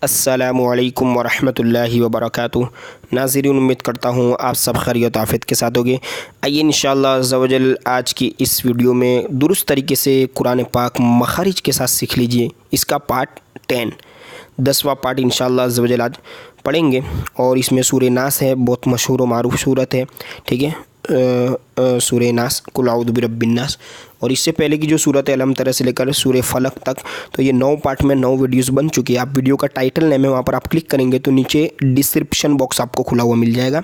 अस्सलामुअलैकुम वरहमतुल्लाहि वबरकातुह। नाज़रीन, उम्मीद करता हूँ आप सब खैरियत आफ़ियत के साथ होगे। आइए इंशाअल्लाह अज़्ज़ा वजल आज की इस वीडियो में दुरुस्त तरीके से कुरान पाक मखारिज के साथ सीख लीजिए। इसका पार्ट 10वां पार्ट इंशाअल्लाह अज़्ज़ा वजल आज पढ़ेंगे और इसमें सूरह नास है, बहुत मशहूर व मारूफ सूरत है। ठीक है, सूरह नास, कुल औज़ु बिरब्बिन नास। और इससे पहले की जो सूरत है अलम तरह से लेकर सूरह फलक तक, तो ये 9 पार्ट में 9 वीडियोस बन चुकी है। आप वीडियो का टाइटल नेम है, वहाँ पर आप क्लिक करेंगे तो नीचे डिस्क्रिप्शन बॉक्स आपको खुला हुआ मिल जाएगा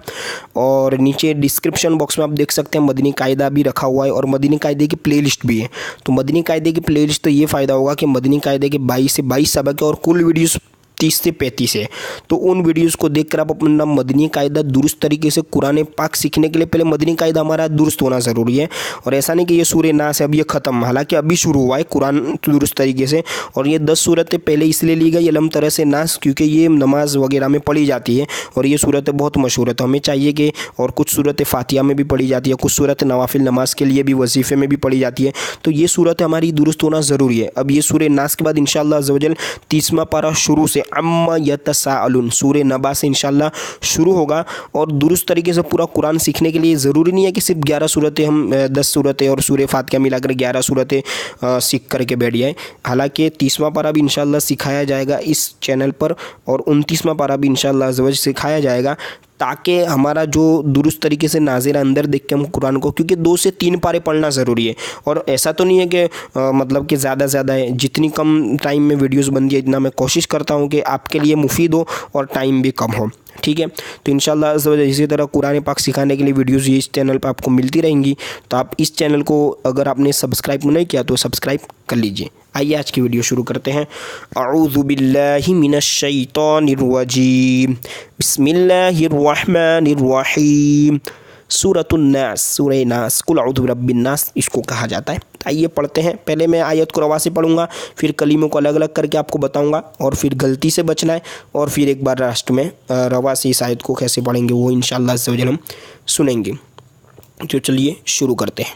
और नीचे डिस्क्रिप्शन बॉक्स में आप देख सकते हैं मदनी कायदा भी रखा हुआ है और मदनी कायदे की प्लेलिस्ट भी है। तो मदनी कायदे की प्लेलिस्ट तो ये फ़ायदा होगा कि मदनी कायदे के 22 से 22 सबक है और कुल वीडियोस 30 से 35 है। तो उन वीडियोस को देखकर आप अपना मदनी कायदा दुरुस्त तरीके से कुरान पाक सीखने के लिए पहले मदनी कायदा हमारा दुरुस्त होना ज़रूरी है। और ऐसा नहीं कि ये सूरह नास है अब ये ख़त्म, हालांकि अभी शुरू हुआ है कुरान दुरुस्त तरीके से। और ये 10 सूरतें पहले इसलिए ली गई अलम तरह से नास, क्योंकि ये नमाज वगैरह में पढ़ी जाती है और ये सूरतें बहुत मशहूर है। तो हमें चाहिए कि, और कुछ सूरतें फातिहा में भी पढ़ी जाती है, कुछ सूरतें नवाफिल नमाज के लिए भी वजीफ़े में भी पढ़ी जाती है। तो ये सूरत हमारी दुरुस्त होना ज़रूरी है। अब ये सूरह नास के बाद इंशाअल्लाह अज़्ज़ा वजल 30वां पारा शुरू से अम्मा यतसाअलून सूरह नबा से इंशाअल्लाह शुरू होगा। और दुरुस्त तरीके से पूरा कुरान सीखने के लिए ज़रूरी नहीं है कि सिर्फ 11 सूरतें हम 10 सूरतें और सूरह फातिहा मिलाकर 11 सूरतें सीख करके बैठ जाए। हालांकि 30वां पारा भी इंशाअल्लाह सिखाया जाएगा इस चैनल पर और 29वां पारा भी इंशाअल्लाह अज़्ज़ा वजल सिखाया जाएगा, ताकि हमारा जो दुरुस्त तरीके से नाज़िर अंदर देख के हम कुरान को, क्योंकि 2 से 3 पारे पढ़ना ज़रूरी है। और ऐसा तो नहीं है कि मतलब कि ज़्यादा है, जितनी कम टाइम में वीडियोस बनती है इतना मैं कोशिश करता हूँ कि आपके लिए मुफीद हो और टाइम भी कम हो। ठीक है, तो इंशाअल्लाह इसी तरह कुरान पाक सिखाने के लिए वीडियोस ये इस चैनल पर आपको मिलती रहेंगी। तो आप इस चैनल को अगर आपने सब्सक्राइब नहीं किया तो सब्सक्राइब कर लीजिए। आइए आज की वीडियो शुरू करते हैं। अऊज़ु बिल्लाहि मिनश शैतानिर रजीम, बिस्मिल्लाहिर रहमानिर रहीम। सूरतुन नास, सूरह नास, कुल औज़ु बिरब्बिन नास इसको कहा जाता है। आइए पढ़ते हैं। पहले मैं आयत को रवा से पढ़ूंगा, फिर कलीमों को अलग अलग करके आपको बताऊंगा और फिर गलती से बचना है, और फिर एक बार राष्ट्र में रवा से इस आयत को कैसे पढ़ेंगे वो इंशाअल्लाह अज़्ज़ा वजल हम सुनेंगे। तो चलिए शुरू करते हैं।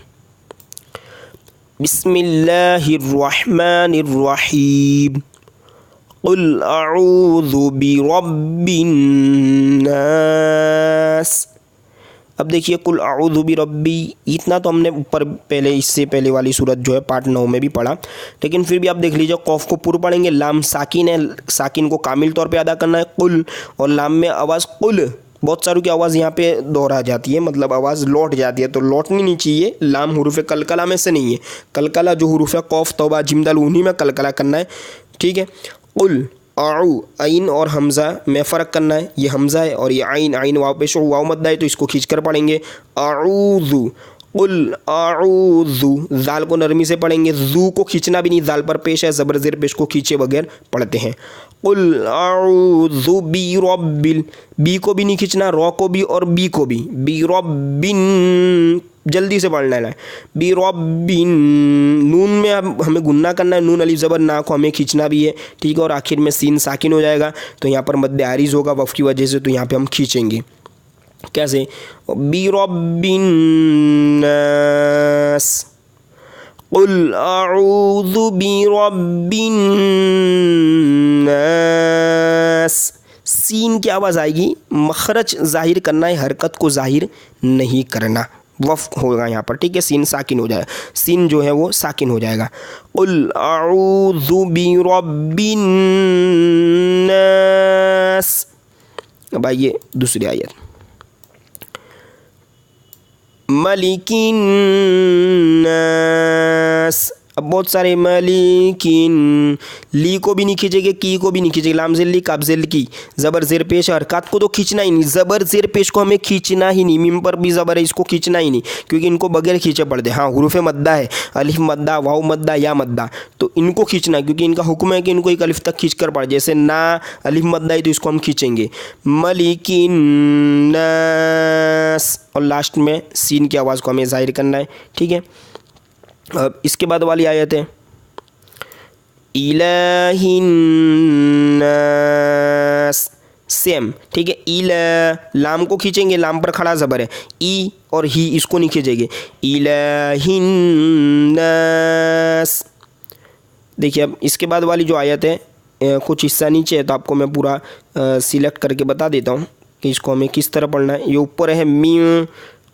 बिस्मिल्लाहिर्रहमानिर्रहीम, कुल अऊज़ु बिरब्बिन नास। अब देखिए, कुल अऊज़ु बिरब्बी, इतना तो हमने ऊपर पहले, इससे पहले वाली सूरत जो है पार्ट 9 में भी पढ़ा, लेकिन फिर भी आप देख लीजिए कौफ को पूरा पढ़ेंगे। लाम साकिन है, साकिन को कामिल तौर पे अदा करना है कुल, और लाम में आवाज़ कुल, बहुत सारों की आवाज़ यहाँ पे दोहरा जाती है, मतलब आवाज़ लौट जाती है, तो लौटनी नहीं चाहिए। लाम हुरूफ कलकला में से नहीं है, कलकला जो हुरूफ कौफ तौबा जिम दाल उन्हीं में कलकला करना है। ठीक है, कुल आऊ, आइन और हमज़ा में फ़र्क करना है। ये हमज़ा है और ये आइन, आइन वाव पेश हो, वाव मद्दा है तो इसको खींच कर पढ़ेंगे। आऊज़ु, कुल आऊज़ु, जाल को नरमी से पढ़ेंगे, जू को खींचना भी नहीं, जाल पर पेश है, ज़बर ज़ेर पेश को खींचे बगैर पढ़ते हैं। कुल आऊज़ु बिरब्बिल, बी को भी नहीं खींचना, रॉ को भी और बी को भी, बिरब्बिन जल्दी से पढ़ना है। बिरब्बिन, नून में अब हमें गुन्ना करना है, नून अलिफ ज़बर ना को हमें खींचना भी है। ठीक है, और आखिर में सीन साकिन हो जाएगा, तो यहाँ पर मद्दे आरिज़ होगा वफ़ की वजह से, तो यहाँ पे हम खींचेंगे। कैसे? बिरब्बिन नास, कुल अऊज़ु बिरब्बिन नास। सीन की आवाज़ आएगी, मखरज ज़ाहिर करना है, हरकत को ज़ाहिर नहीं करना, वफ़ होगा यहाँ पर। ठीक है, सीन साकिन हो जाएगा, सीन जो है वो साकिन हो जाएगा। कुल अऊज़ु बिरब्बिन नास। अब आइए दूसरी आयत, मलिकिन नास। अब बहुत सारे मलिकिन, ली को भी नहीं खींचेंगे, की को भी नहीं खींचेंगे, लाम ज़ेर ली, काब ज़ेर की, ज़बर ज़ेर पेश, हरकत को तो खींचना ही नहीं, ज़बर ज़ेर पेश को हमें खींचना ही नहीं, मीम पर भी ज़बर है इसको खींचना ही नहीं, क्योंकि इनको बगैर खींचे पढ़ते। हाँ, हुरूफ मद्दा है, अलिफ मद्दा, वाव मद्दा, या मद्दा, तो इनको खींचना, क्योंकि इनका हुक्म है कि इनको एक अलिफ तक खींच कर पढ़े। जैसे ना अलिफ मद्दा है तो इसको हम खींचेंगे, मलिकिन नास, और लास्ट में सीन की आवाज़ को हमें ज़ाहिर करना है। ठीक है, अब इसके बाद वाली आयत है, इलाहिन नास, सेम। ठीक है, इला, लाम को खींचेंगे, लाम पर खड़ा ज़बर है, ई और ही इसको नहीं खींचेंगे। इलाहिन नास। देखिए अब इसके बाद वाली जो आयत है कुछ हिस्सा नीचे है तो आपको मैं पूरा सिलेक्ट करके बता देता हूँ कि इसको हमें किस तरह पढ़ना है। ये ऊपर है मीम,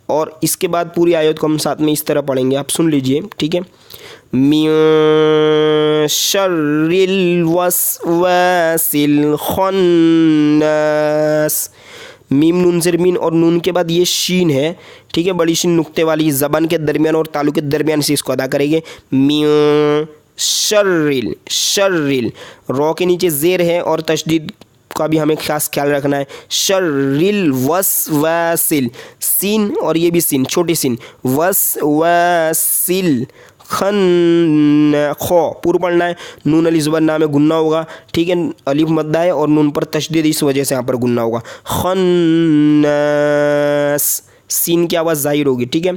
और इसके बाद पूरी आयत को हम साथ में इस तरह पढ़ेंगे, आप सुन लीजिए, ठीक है। मिन शर्रिल वस्वासिल खन्नास। मीम नून ज़ेर मीन और नून के बाद ये शीन है, ठीक है, बड़ी शीन नुक्ते वाली, ज़बान के दरमियान और तालु के दरमियान से इसको अदा करेंगे। मिन शर्रिल, शर्रिल, रॉ के नीचे ज़ेर है और तशदीद का भी हमें खास ख्याल रखना है। शर्रिल वस्वासिल, सीन और ये भी सीन, छोटी सीन, वस्वासिल खन, खो पूरा पढ़ना है। नून अली ज़बर नाम में गुन्ना होगा, ठीक है, अलिफ मद्दा है और नून पर तशदीद, इस वजह से यहाँ पर गुन्ना होगा। खन्नास, सीन की आवाज़ जाहिर होगी, ठीक है।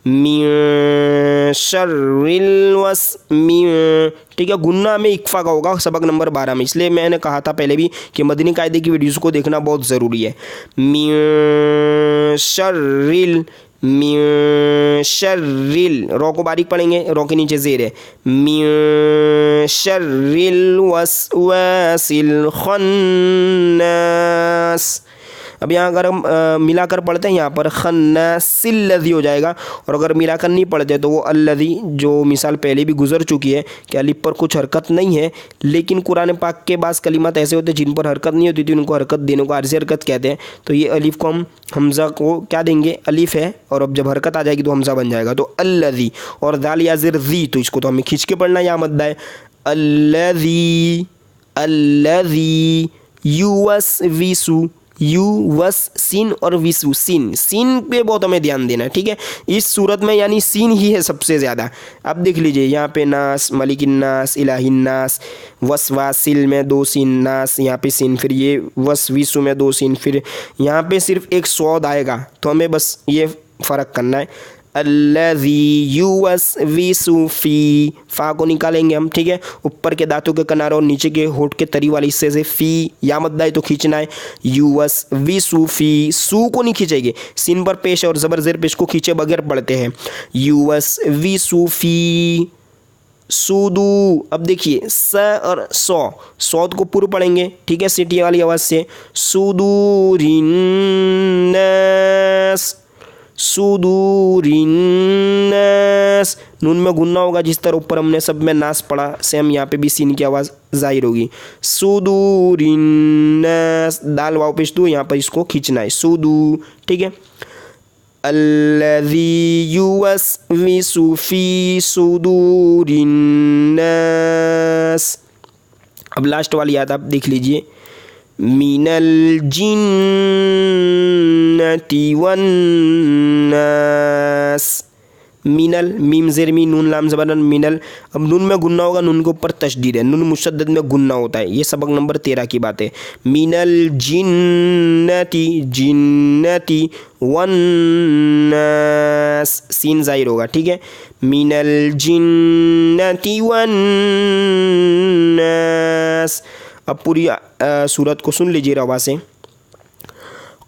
मिन शर्रिल वस, मिन, ठीक है, गुन्ना में इक्फा का होगा सबक नंबर 12 में, इसलिए मैंने कहा था पहले भी कि मदनी कायदे की वीडियोज़ को देखना बहुत ज़रूरी है। मिन शर्रिल, मिन शर्रिल, रॉ को बारीक पढ़ेंगे, रॉ के नीचे ज़ेर है। मिन शर्रिल वस्वासिल खन्नास। अब यहाँ अगर हम मिलाकर पढ़ते हैं, यहाँ पर खन्नासिल लज़ी हो जाएगा, और अगर मिलाकर नहीं पढ़ते तो वो अल्लज़ी, जो मिसाल पहले भी गुजर चुकी है कि अलिफ पर कुछ हरकत नहीं है, लेकिन कुरान पाक के बाज़ कलिमात ऐसे होते हैं जिन पर हरकत नहीं होती थी, उनको हरकत देने को आर्ज़ी हरकत कहते हैं। तो ये अलिफ को हम हमज़ा को क्या देंगे, अलिफ है, और अब जब हरकत आ जाएगी तो हमज़ा बन जाएगा, तो अल्लज़ी। और दाल या ज़ेर ज़ी, तो इसको तो हमें खींच के पढ़ना है, यहाँ मद्दा है। अल्लज़ी, अल्लज़ी युवस्विसु, यू वस सीन और विसु, सीन, सीन पे बहुत हमें ध्यान देना है, ठीक है। इस सूरत में यानी सीन ही है सबसे ज़्यादा। अब देख लीजिए यहाँ पे नास, मलिकिन्नास, इलाहिन्नास, वसवासिल में 2 सीन, नास यहाँ पे सीन, फिर ये वसविसु में 2 सीन, फिर यहाँ पे सिर्फ एक सौद आएगा, तो हमें बस ये फ़र्क करना है। अल्लज़ी युवस्विसु फ़ी, फ़ा को निकालेंगे हम, ठीक है, ऊपर के दांतों के किनारे और नीचे के होठ के तरी वाले हिस्से से फ़ी, या मद्दा है तो खींचना है। युवस्विसु फ़ी, सू को नहीं खींचेंगे, सीन पर पेश और ज़बर ज़ेर पेश को खींचे बगैर पढ़ते हैं। युवस्विसु फ़ी सूदू। अब देखिए स और सौ, सौद को पूर्व पढ़ेंगे, ठीक है, सीटी वाली आवाज़ से। सुदूरिन्नास, सुदूरिन्नास, नून में गुन्ना होगा, जिस तरह ऊपर हमने सब में नास पढ़ा, सेम यहाँ पे भी सीन की आवाज़ जाहिर होगी। सुदूरिन्नास, दाल वाव पेश दो, यहाँ पर इसको खींचना है, सुदू, ठीक है। अल्लज़ी युवस्विसु फ़ी सुदूरिन्नास। अब लास्ट वाली याद आप देख लीजिए। मिनल जिन्नति वन्नास, मिनल, मीम ज़ेर मी, नून लाम ज़बर मिनल। अब नून में गुन्ना होगा, नून के ऊपर तशदीद है, नून मुशद्दद में गुन्ना होता है, ये सबक नंबर 13 की बात है। मिनल जिन्नति, जिन्नति वन्नास, सीन ज़ाहिर होगा, ठीक है। मिनल जिन्नति वन्नास। अब पूरी सूरत को सुन लीजिए रवा से।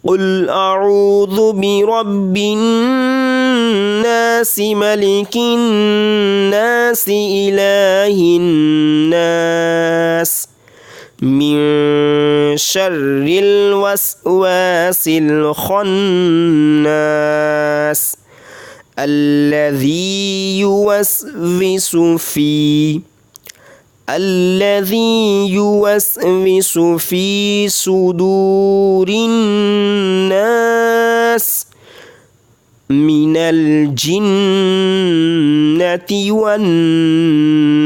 कुल अऊज़ु बिरब्बिन्नासि मलिकिन्नासि इलाहिन्नास मिन शर्रिल वस्वासिल खन्नास अल्लज़ी युवस्विसु फ़ी, अल्लज़ी युवस्विसु फ़ी सुदूरिन्नास मिनल जिन्नति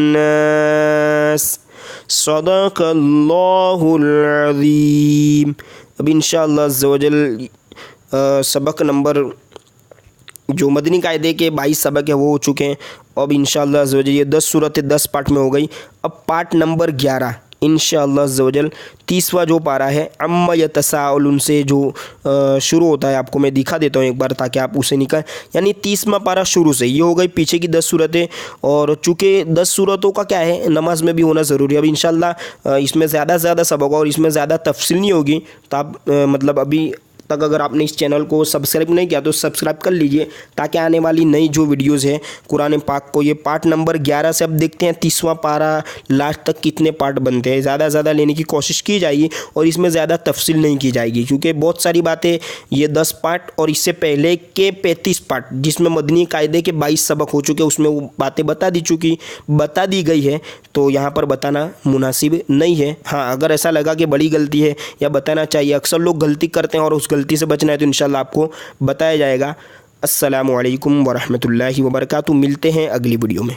वन्नास। सदक़ल्लाहुल अज़ीम। अब इंशाअल्लाह अज़्ज़ा वजल सबक नंबर जो मदनी कायदे के 22 सबक है वो हो चुके हैं। अब इंशाअल्लाह अज़्ज़ा वजल ये 10 सूरतें 10 पार्ट में हो गई। अब पार्ट नंबर 11 इंशाअल्लाह अज़्ज़ा वजल 30वां जो पारा है अम्मा यतसाअलून से जो शुरू होता है, आपको मैं दिखा देता हूँ एक बार ताकि आप उसे निकाल, यानी 30वां पारा शुरू से। ये हो गई पीछे की 10 सूरतें। और चूँकि 10 सूरतों का क्या है नमाज में भी होना ज़रूरी है। अब इंशाअल्लाह इसमें ज़्यादा से ज़्यादा सबक और इसमें ज़्यादा तफसील नहीं होगी, तो आप मतलब अभी तक अगर आपने इस चैनल को सब्सक्राइब नहीं किया तो सब्सक्राइब कर लीजिए, ताकि आने वाली नई जो वीडियोज़ है कुरान पाक को, ये पार्ट नंबर 11 से अब देखते हैं 30वां पारा लास्ट तक कितने पार्ट बनते हैं। ज़्यादा से ज़्यादा लेने की कोशिश की जाएगी और इसमें ज़्यादा तफसील नहीं की जाएगी, क्योंकि बहुत सारी बातें, ये 10 पार्ट और इससे पहले के 35 पार्ट जिसमें मदनी कायदे के 22 सबक हो चुके, उसमें वो बातें बता दी गई है, तो यहाँ पर बताना मुनासिब नहीं है। हाँ, अगर ऐसा लगा कि बड़ी गलती है या बताना चाहिए, अक्सर लोग गलती करते हैं और उस गलती से बचना है, तो इंशाल्लाह आपको बताया जाएगा। अस्सलामु अलैकुम वरहमतुल्लाहि वबरकातुहू। मिलते हैं अगली वीडियो में।